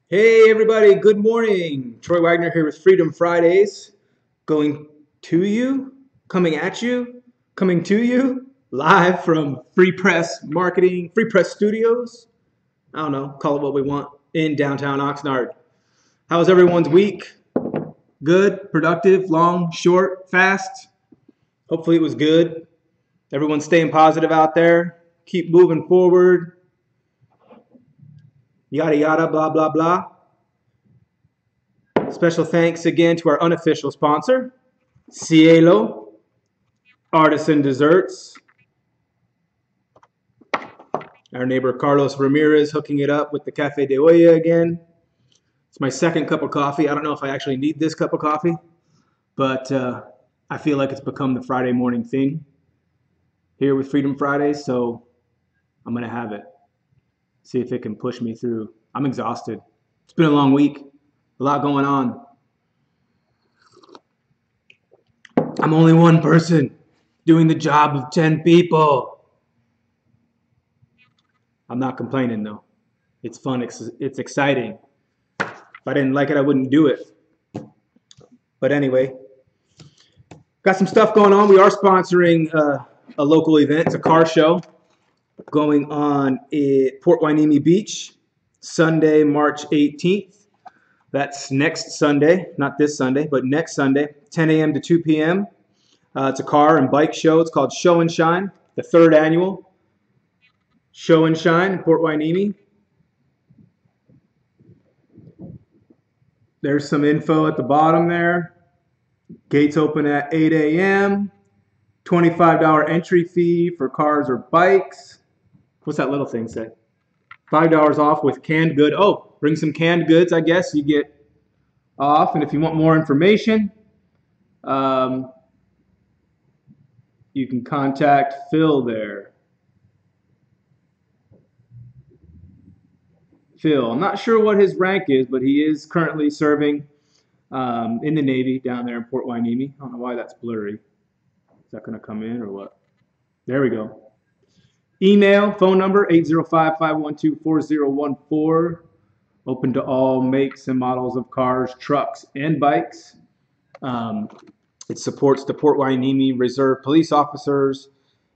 Hey everybody, good morning. Troy Wagner here with Freedom Fridays, going to you, coming at you, coming to you, live from Free Press Marketing, Free Press Studios. I don't know, call it what we want, in downtown Oxnard. How was everyone's week? Good, productive, long, short, fast? Hopefully it was good. Everyone's staying positive out there. Keep moving forward. Yada yada, blah blah blah. Special thanks again to our unofficial sponsor, Cielo Artisan Desserts. Our neighbor Carlos Ramirez hooking it up with the Cafe de Olla again. It's my second cup of coffee. I don't know if I actually need this cup of coffee, but I feel like it's become the Friday morning thing here with Freedom Fridays, so I'm going to have it. See if it can push me through. I'm exhausted. It's been a long week, a lot going on. I'm only one person doing the job of 10 people. I'm not complaining though. It's fun, it's exciting. If I didn't like it, I wouldn't do it. But anyway, got some stuff going on. We are sponsoring a local event. It's a car show going on at Port Hueneme Beach, Sunday, March 18th. That's next Sunday, not this Sunday, but next Sunday, 10 a.m. to 2 p.m. It's a car and bike show. It's called Show and Shine, the third annual Show and Shine in Port Hueneme. There's some info at the bottom there. Gates open at 8 a.m. $25 entry fee for cars or bikes. What's that little thing say? $5 off with canned good. Oh, bring some canned goods, I guess. You get off. And if you want more information, you can contact Phil there. Phil, I'm not sure what his rank is, but he is currently serving in the Navy down there in Port Hueneme. I don't know why that's blurry. Is that going to come in or what? There we go. Email, phone number, 805-512-4014. Open to all makes and models of cars, trucks, and bikes. It supports the Port Hueneme Reserve Police Officers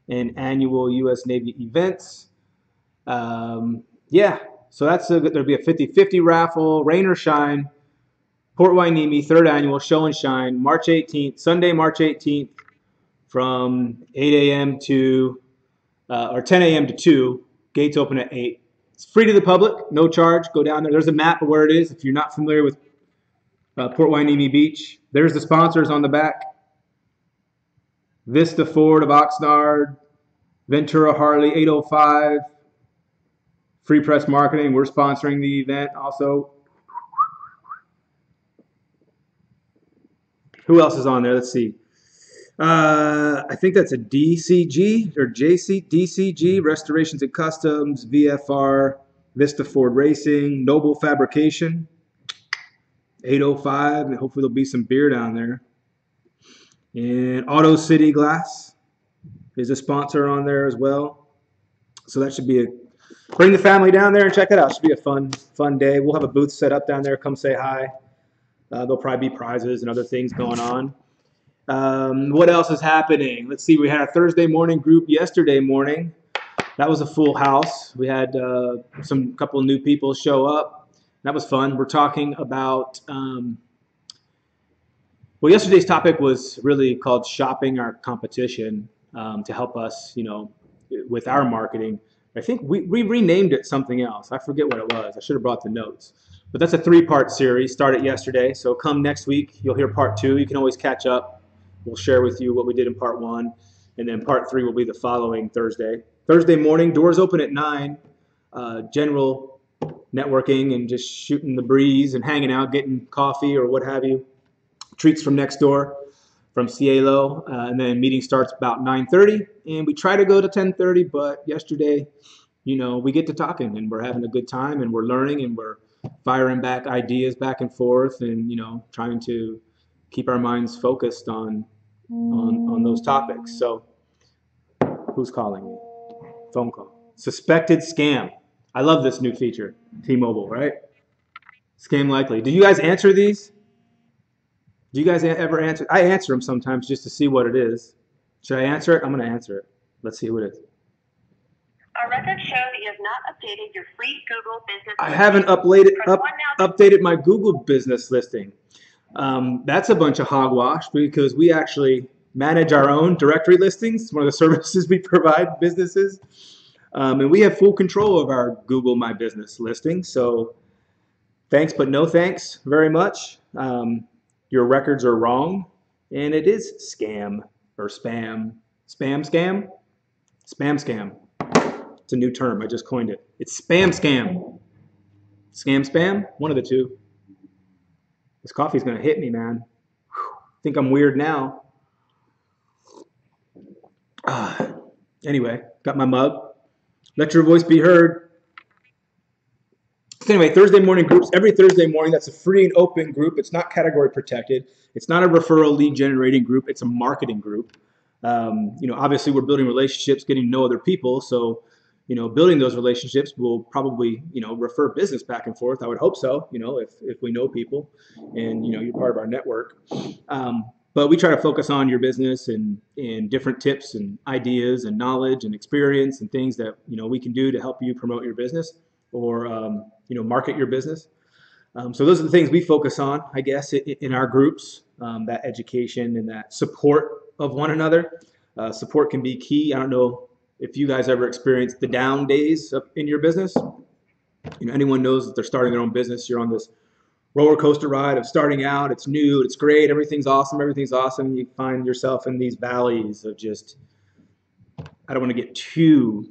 and annual U.S. Navy events. Yeah, so there'll be a 50-50 raffle, rain or shine. Port Hueneme, third annual Show and Shine, March 18th, Sunday, March 18th, from 8 a.m. to or 10 a.m. to 2. Gates open at 8. It's free to the public, no charge. Go down there. There's a map of where it is if you're not familiar with Port Hueneme Beach. There's the sponsors on the back. Vista Ford of Oxnard, Ventura Harley 805, Free Press Marketing. We're sponsoring the event also. Who else is on there? Let's see. I think that's a DCG or DCG, Restorations and Customs, VFR, Vista Ford Racing, Noble Fabrication, 805, and hopefully there'll be some beer down there. And Auto City Glass is a sponsor on there as well. So that should be bring the family down there and check it out. It should be a fun day. We'll have a booth set up down there. Come say hi. There'll probably be prizes and other things going on. What else is happening? Let's see. We had our Thursday morning group yesterday morning. That was a full house. We had some couple of new people show up. That was fun. We're talking about, well, yesterday's topic was really called shopping our competition to help us, with our marketing. I think we renamed it something else. I forget what it was. I should have brought the notes. But that's a 3-part series. Started yesterday. So come next week, you'll hear part 2. You can always catch up. We'll share with you what we did in part 1. And then part 3 will be the following Thursday. Thursday morning, doors open at 9. General networking and just shooting the breeze and hanging out, getting coffee or what have you. Treats from next door from Cielo. And then meeting starts about 9:30. And we try to go to 10:30, but yesterday, we get to talking and we're having a good time and we're learning and we're firing back ideas back and forth and, trying to keep our minds focused on those topics. So who's calling me? Phone call. Suspected scam. I love this new feature, T-Mobile, right? Scam likely. Do you guys answer these? Do you guys ever answer? I answer them sometimes just to see what it is. Should I answer it? I'm going to answer it. Let's see what it is. Our records show that you have not updated your free Google business I listing. haven't updated my Google business listing. That's a bunch of hogwash because we actually manage our own directory listings, one of the services we provide businesses. And we have full control of our Google My Business listing. So thanks, but no thanks very much. Your records are wrong, and it is scam or spam. Scam? Spam. It's a new term. I just coined it. It's spam. Spam? One of the two. This coffee's going to hit me, man. I think I'm weird now. Anyway, got my mug. Let your voice be heard. So anyway, Thursday morning groups, every Thursday morning, that's a free and open group. It's not category protected. It's not a referral lead generating group. It's a marketing group. Obviously we're building relationships, getting to know other people. So, building those relationships will probably, refer business back and forth. I would hope so, if we know people and, you're part of our network. But we try to focus on your business and different tips and ideas and knowledge and experience and things that, we can do to help you promote your business or, market your business. So those are the things we focus on, I guess, in our groups, that education and that support of one another. Support can be key. I don't know if you guys ever experienced the down days in your business. Anyone knows that they're starting their own business. You're on this roller coaster ride of starting out. It's new. It's great. Everything's awesome. And you find yourself in these valleys of just, I don't want to get too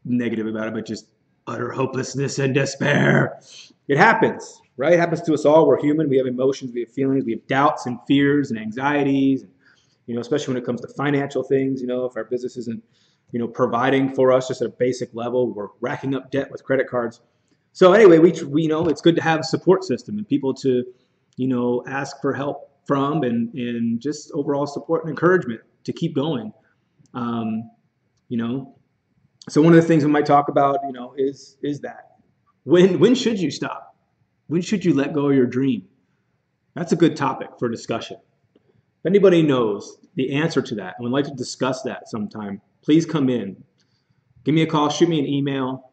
negative about it, but just utter hopelessness and despair. It happens, right? It happens to us all. We're human. We have emotions. We have feelings. We have doubts and fears and anxieties. Especially when it comes to financial things. If our business isn't, providing for us just at a basic level, we're racking up debt with credit cards. So anyway, we know it's good to have a support system and people to, ask for help from and just overall support and encouragement to keep going. So one of the things we might talk about, is that when should you stop? When should you let go of your dream? That's a good topic for discussion. If anybody knows the answer to that and would like to discuss that sometime, please come in. Give me a call, shoot me an email.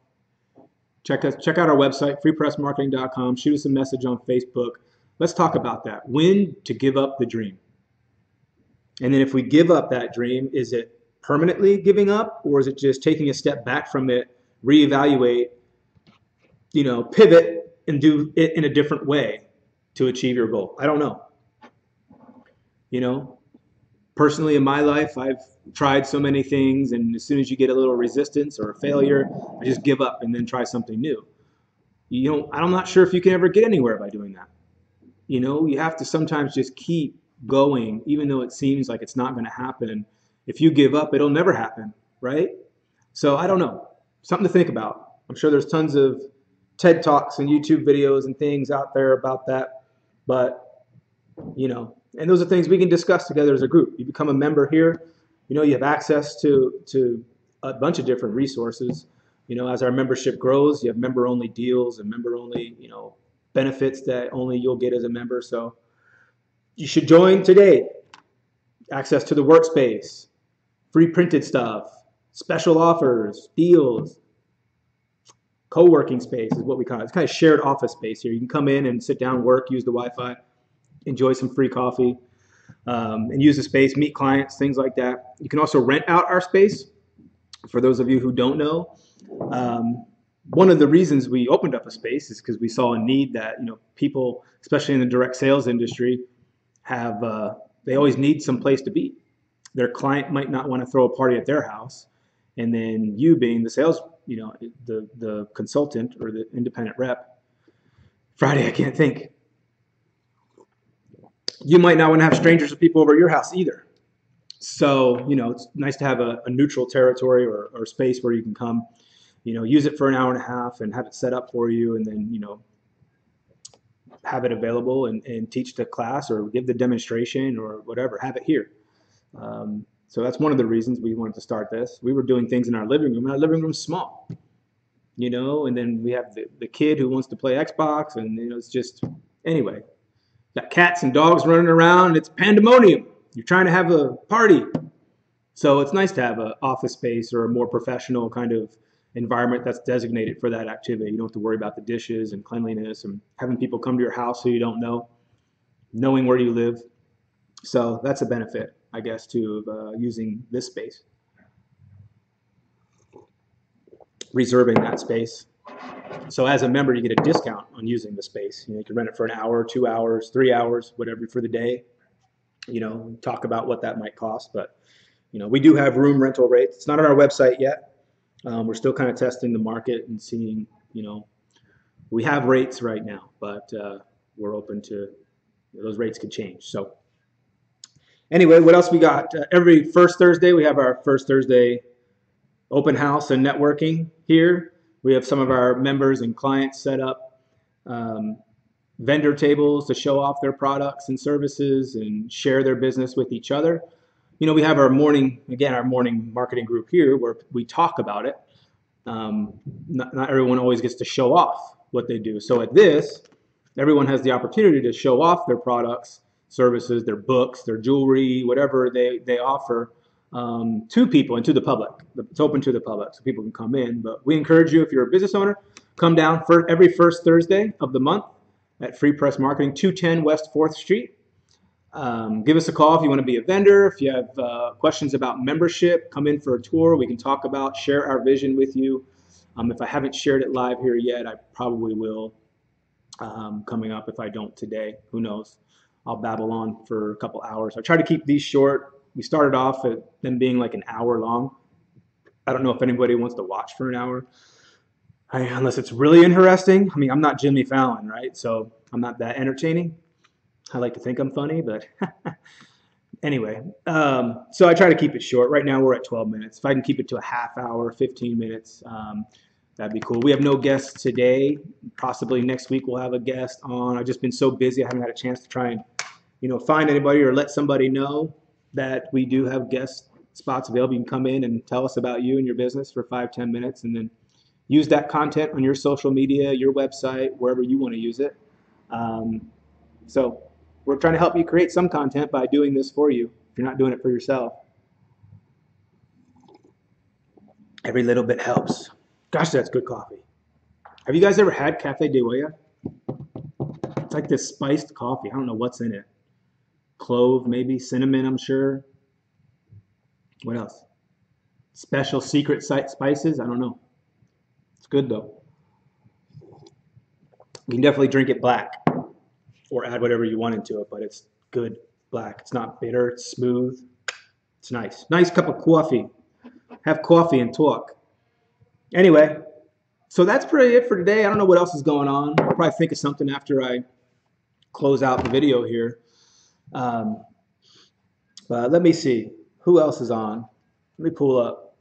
Check out our website, freepressmarketing.com. Shoot us a message on Facebook. Let's talk about that. When to give up the dream. And then if we give up that dream, is it permanently giving up, or is it just taking a step back from it, reevaluate, pivot and do it in a different way to achieve your goal? I don't know. Personally in my life, I've tried so many things, and as soon as you get a little resistance or a failure, I just give up and then try something new. I'm not sure if you can ever get anywhere by doing that. You have to sometimes just keep going, even though it seems like it's not going to happen. If you give up, it'll never happen, right? So I don't know. Something to think about. I'm sure there's tons of TED Talks and YouTube videos and things out there about that, but and those are things we can discuss together as a group. You become a member here, you have access to a bunch of different resources. As our membership grows, you have member-only deals and member-only, benefits that only you'll get as a member. So you should join today. Access to the workspace, free printed stuff, special offers, deals, co-working space is what we call it. It's kind of shared office space here. You can come in and sit down, work, use the Wi-Fi, enjoy some free coffee, and use the space, meet clients, things like that. You can also rent out our space. For those of you who don't know, one of the reasons we opened up a space is because we saw a need that people, especially in the direct sales industry, have they always need some place to be. Their client might not want to throw a party at their house, and then you being the sales, the consultant or the independent rep. Friday, I can't think. You might not want to have strangers or people over at your house either. So, it's nice to have a neutral territory or space where you can come, use it for an hour and a half and have it set up for you, and then, have it available and teach the class or give the demonstration or whatever, have it here. So that's one of the reasons we wanted to start this. We were doing things in our living room, and our living room's small. and then we have the kid who wants to play Xbox, and it's just anyway. Got cats and dogs running around. It's pandemonium. You're trying to have a party. So it's nice to have an office space or a more professional kind of environment that's designated for that activity. You don't have to worry about the dishes and cleanliness and having people come to your house who you don't know, knowing where you live. So that's a benefit, I guess, too, of using this space, reserving that space. So as a member, you get a discount on using the space. You can rent it for an hour, 2 hours, 3 hours, whatever for the day. Talk about what that might cost. But we do have room rental rates. It's not on our website yet. We're still kind of testing the market and seeing. We have rates right now, but we're open to those rates could change. So anyway, what else we got? Every first Thursday, we have our first Thursday open house and networking here. We have some of our members and clients set up vendor tables to show off their products and services and share their business with each other. We have our morning marketing group here where we talk about it. Not everyone always gets to show off what they do. So at this, everyone has the opportunity to show off their products, services, their books, their jewelry, whatever they offer to people and to the public. It's open to the public, so people can come in. But we encourage you, if you're a business owner, come down for every first Thursday of the month at Free Press Marketing, 210 West 4th Street. Give us a call if you want to be a vendor. If you have questions about membership, come in for a tour. We can talk about, share our vision with you. If I haven't shared it live here yet, I probably will coming up. If I don't today, who knows? I'll babble on for a couple hours. I try to keep these short. We started off at them being like an hour long. I don't know if anybody wants to watch for an hour, unless it's really interesting. I mean, I'm not Jimmy Fallon, right? So I'm not that entertaining. I like to think I'm funny, but anyway. So I try to keep it short. Right now we're at 12 minutes. If I can keep it to a half hour, 15 minutes, that'd be cool. We have no guests today. Possibly next week we'll have a guest on. I've just been so busy. I haven't had a chance to try and, find anybody or let somebody know that we do have guest spots available. You can come in and tell us about you and your business for 5-10 minutes, and then use that content on your social media, your website, wherever you want to use it. So we're trying to help you create some content by doing this for you if you're not doing it for yourself. Every little bit helps. Gosh, that's good coffee. Have you guys ever had Cafe de Olla? It's like this spiced coffee. I don't know what's in it. Clove, maybe cinnamon, I'm sure. What else? Special secret spices? I don't know. It's good though. You can definitely drink it black or add whatever you want into it, but it's good black. It's not bitter. It's smooth. It's nice. Nice cup of coffee. Have coffee and talk. Anyway, so that's pretty it for today. I don't know what else is going on. I'll probably think of something after I close out the video here. But let me see. Who else is on? Let me pull up.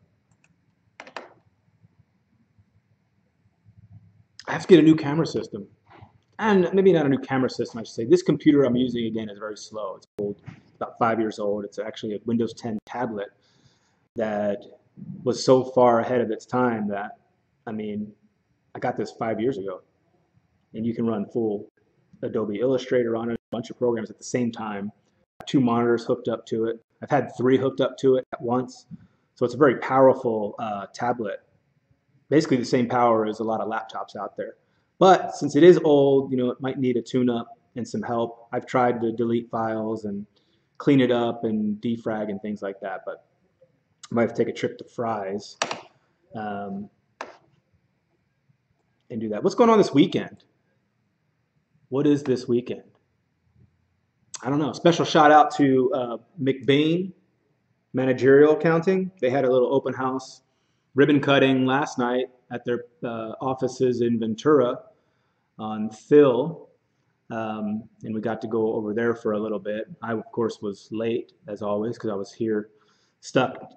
I have to get a new camera system. And maybe not a new camera system, I should say. This computer I'm using, again, is very slow. It's old, about 5 years old. It's actually a Windows 10 tablet that was so far ahead of its time that, I got this 5 years ago. And you can run full Adobe Illustrator on it, a bunch of programs at the same time. 2 monitors hooked up to it. I've had 3 hooked up to it at once. So it's a very powerful tablet. Basically the same power as a lot of laptops out there. But since it is old, it might need a tune-up and some help. I've tried to delete files and clean it up and defrag and things like that, but I might have to take a trip to Fry's and do that. What's going on this weekend? What is this weekend? I don't know. Special shout out to McBain Managerial Accounting. They had a little open house ribbon cutting last night at their offices in Ventura on Phil, and we got to go over there for a little bit. I, of course, was late, as always, because I was here stuck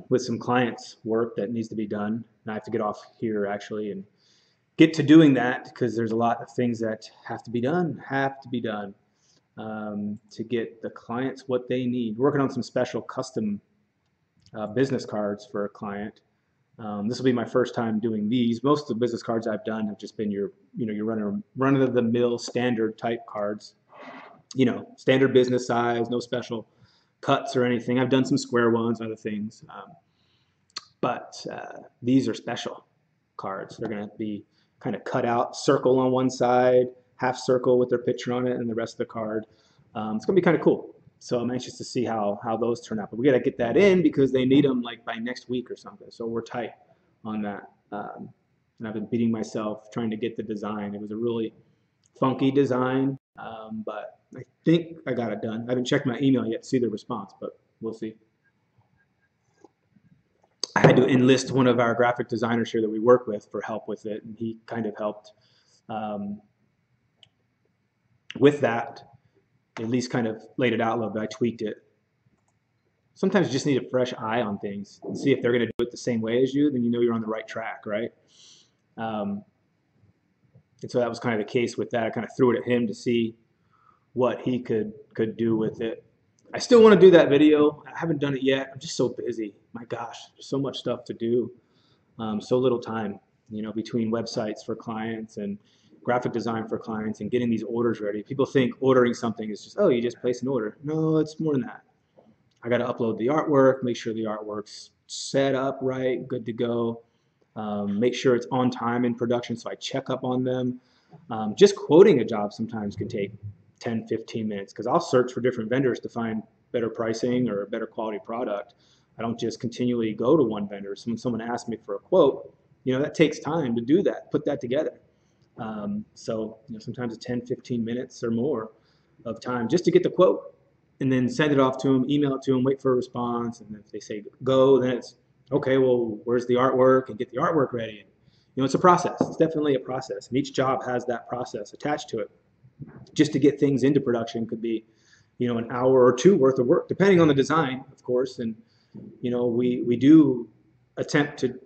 with some clients' work that needs to be done. And I have to get off here, actually, and get to doing that because there's a lot of things that have to be done to get the clients what they need. Working on some special custom business cards for a client. This will be my first time doing these. Most of the business cards I've done have just been your run of the mill standard type cards. Standard business size, no special cuts or anything. I've done some square ones, other things, but these are special cards. They're going to be kind of cut out, circle on one side, half circle with their picture on it, and the rest of the card. It's going to be kind of cool. So I'm anxious to see how those turn out. But we got to get that in because they need them like by next week or something. So we're tight on that. And I've been beating myself trying to get the design. It was a really funky design, but I think I got it done. I haven't checked my email yet to see the response, but we'll see. I had to enlist one of our graphic designers here that we work with for help with it, and he kind of helped um, with that. At least kind of laid it out a little bit. I tweaked it. Sometimes you just need a fresh eye on things and see if they're going to do it the same way as you. Then you know you're on the right track, right? Um, and so that was kind of the case with that. I kind of threw it at him to see what he could do with it. I still want to do that video. I haven't done it yet. I'm just so busy. My gosh, there's so much stuff to do. So little time, between websites for clients and graphic design for clients and getting these orders ready. People think ordering something is just, oh, you just place an order. No, it's more than that. I got to upload the artwork, make sure the artwork's set up right, good to go. Make sure it's on time in production so I check up on them. Just quoting a job sometimes can take 10, 15 minutes because I'll search for different vendors to find better pricing or a better quality product. I don't just continually go to one vendor. So when someone asks me for a quote, that takes time to do that, put that together. So sometimes it's 10, 15 minutes or more of time just to get the quote and then send it off to them, email it to them, wait for a response. And if they say go, then it's okay, well, where's the artwork and get the artwork ready. And, it's a process. It's definitely a process. And each job has that process attached to it. Just to get things into production could be, an hour or two worth of work, depending on the design, of course. And, we do attempt to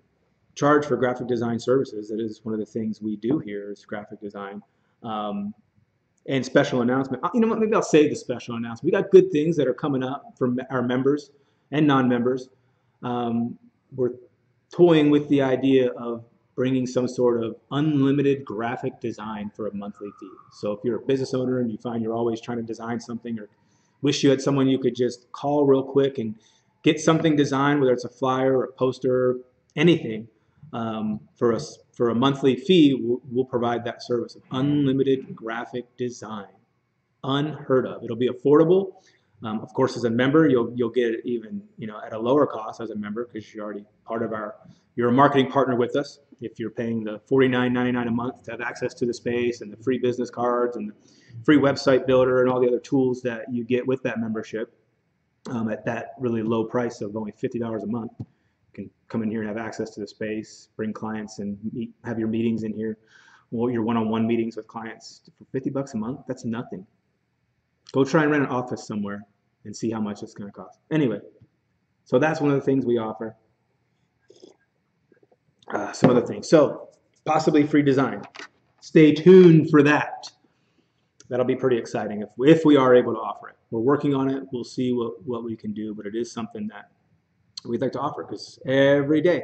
charge for graphic design services. That is one of the things we do here is graphic design. And special announcement. You know what? Maybe I'll save the special announcement. We got good things that are coming up for our members and non-members. We're toying with the idea of bringing some sort of unlimited graphic design for a monthly fee. So if you're a business owner and you find you're always trying to design something or wish you had someone you could just call real quick and get something designed, whether it's a flyer or a poster, anything, for a monthly fee, we'll provide that service of unlimited graphic design. Unheard of. It'll be affordable. Of course, as a member, you'll get it even at a lower cost as a member because you're already part of you're a marketing partner with us. If you're paying the $49.99 a month to have access to the space and the free business cards and the free website builder and all the other tools that you get with that membership at that really low price of only $50 a month, you can come in here and have access to the space, bring clients and have your meetings in here, your one-on-one meetings with clients for $50 a month. That's nothing. Go try and rent an office somewhere and see how much it's going to cost. Anyway, so that's one of the things we offer. Some other things. So possibly free design. Stay tuned for that. That'll be pretty exciting if we are able to offer it. We're working on it. We'll see what we can do, but it is something that we'd like to offer because every day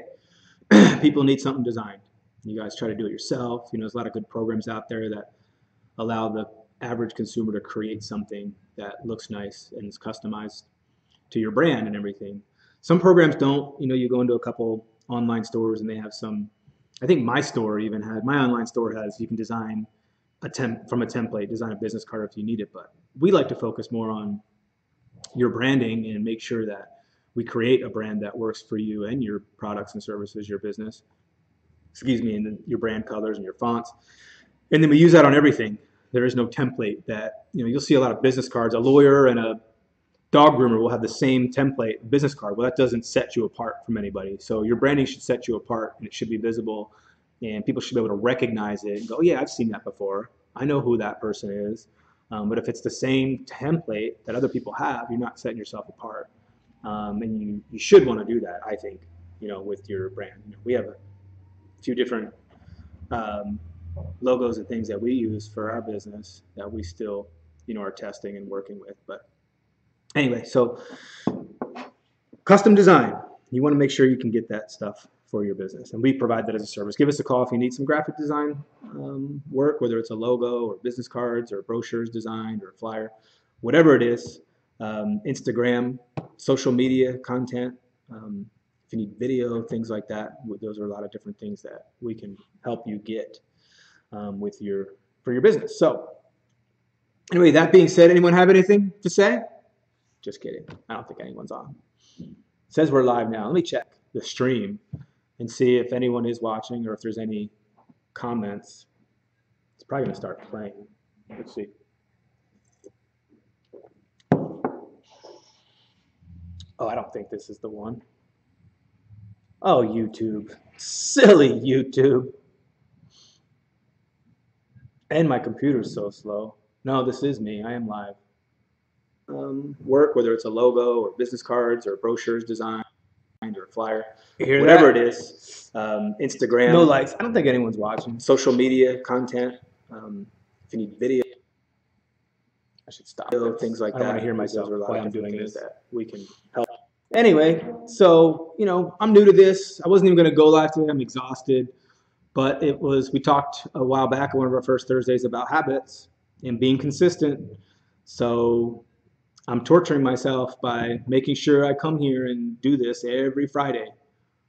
people need something designed. You guys try to do it yourself. There's a lot of good programs out there that allow the average consumer to create something that looks nice and is customized to your brand and everything. Some programs don't. You go into a couple online stores and they have some. I think my online store has you can design from a template, design a business card if you need it. But we like to focus more on your branding and make sure that we create a brand that works for you and your products and services, your business. And then your brand colors and your fonts. And then we use that on everything. There is no template that, you'll see a lot of business cards. A lawyer and a dog groomer will have the same template business card. Well, that doesn't set you apart from anybody. So your branding should set you apart and it should be visible and people should be able to recognize it and go, yeah, I've seen that before. I know who that person is. But if it's the same template that other people have, you're not setting yourself apart. And you should want to do that, I think, with your brand. We have a few different logos and things that we use for our business that we still, are testing and working with. But anyway, so custom design. You want to make sure you can get that stuff for your business. And we provide that as a service. Give us a call if you need some graphic design work, whether it's a logo or business cards or brochures designed or a flyer, whatever it is. Instagram, social media content. If you need video, things like that, those are a lot of different things that we can help you get for your business. So anyway, that being said, anyone have anything to say? Just kidding. I don't think anyone's on. It says we're live now. Let me check the stream and see if anyone is watching or if there's any comments. It's probably going to start playing. Let's see. Oh, I don't think this is the one. Oh, YouTube. Silly YouTube. And my computer's so slow. No, this is me. I am live. Work, whether it's a logo or business cards or brochures designed or a flyer, whatever it is. Instagram. No likes. I don't think anyone's watching. Social media content. If you need video, I should stop. Things like that. I don't want to hear myself while I'm doing this. That we can help. Anyway, so, I'm new to this. I wasn't even going to go live today. I'm exhausted. But we talked a while back on one of our first Thursdays about habits and being consistent. So I'm torturing myself by making sure I come here and do this every Friday,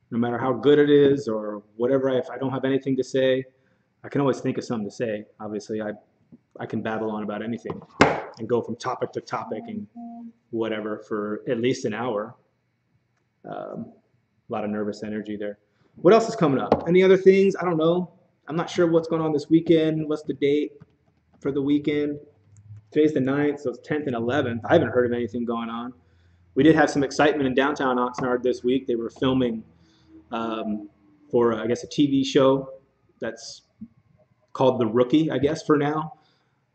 no matter how good it is or whatever. If I don't have anything to say, I can always think of something to say. Obviously, I can babble on about anything and go from topic to topic and whatever for at least an hour. A lot of nervous energy there. What else is coming up? Any other things? I don't know. I'm not sure what's going on this weekend. What's the date for the weekend? Today's the 9th, so it's 10th and 11th. I haven't heard of anything going on. We did have some excitement in downtown Oxnard this week. They were filming for, I guess, a TV show that's called The Rookie, I guess, for now.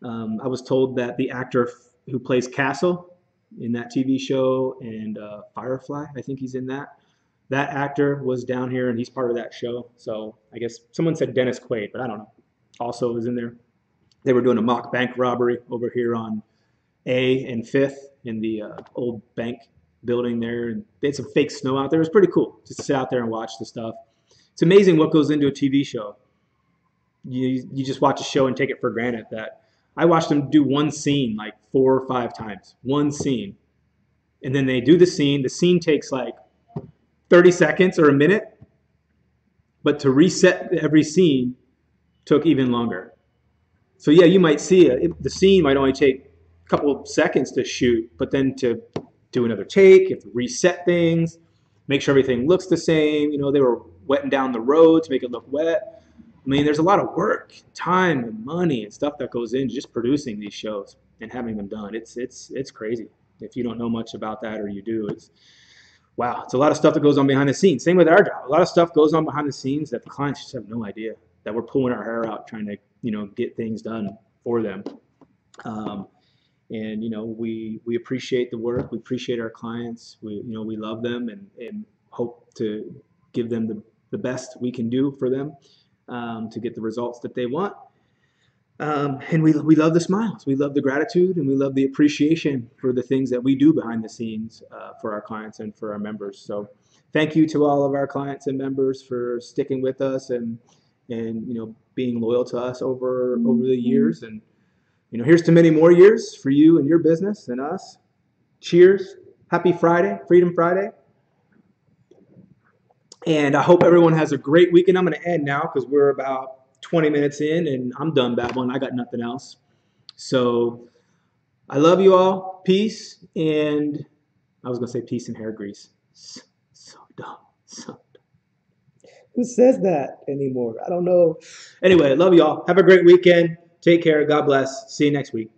I was told that the actor who plays Castle in that TV show and Firefly, I think he's in that. That actor was down here, and he's part of that show. So I guess someone said Dennis Quaid, but I don't know. Also was in there. They were doing a mock bank robbery over here on A and 5th in the old bank building there. And they had some fake snow out there. It was pretty cool just to sit out there and watch the stuff. It's amazing what goes into a TV show. You just watch a show and take it for granted. That I watched them do one scene like 4 or 5 times. One scene. And then they do the scene. The scene takes like 30 seconds or a minute, but to reset every scene took even longer. So yeah, you might see the scene might only take a couple of seconds to shoot, but then to do another take, you have to reset things, make sure everything looks the same. They were wetting down the road to make it look wet. I mean, there's a lot of work, time, and money and stuff that goes into just producing these shows and having them done. It's crazy. If you don't know much about that, or you do, wow, it's a lot of stuff that goes on behind the scenes. Same with our job. A lot of stuff goes on behind the scenes that the clients just have no idea, that we're pulling our hair out trying to, get things done for them. And we appreciate the work. We appreciate our clients. We love them and hope to give them the best we can do for them to get the results that they want. And we love the smiles. We love the gratitude, and we love the appreciation for the things that we do behind the scenes for our clients and for our members. So thank you to all of our clients and members for sticking with us and being loyal to us over the years. And here's to many more years for you and your business and us. Cheers. Happy Friday, Freedom Friday. And I hope everyone has a great weekend. I'm going to end now because we're about 20 minutes in and I'm done babbling. I got nothing else. So I love you all. Peace. And I was going to say peace and hair grease. So dumb. So dumb. Who says that anymore? I don't know. Anyway, love you all. Have a great weekend. Take care. God bless. See you next week.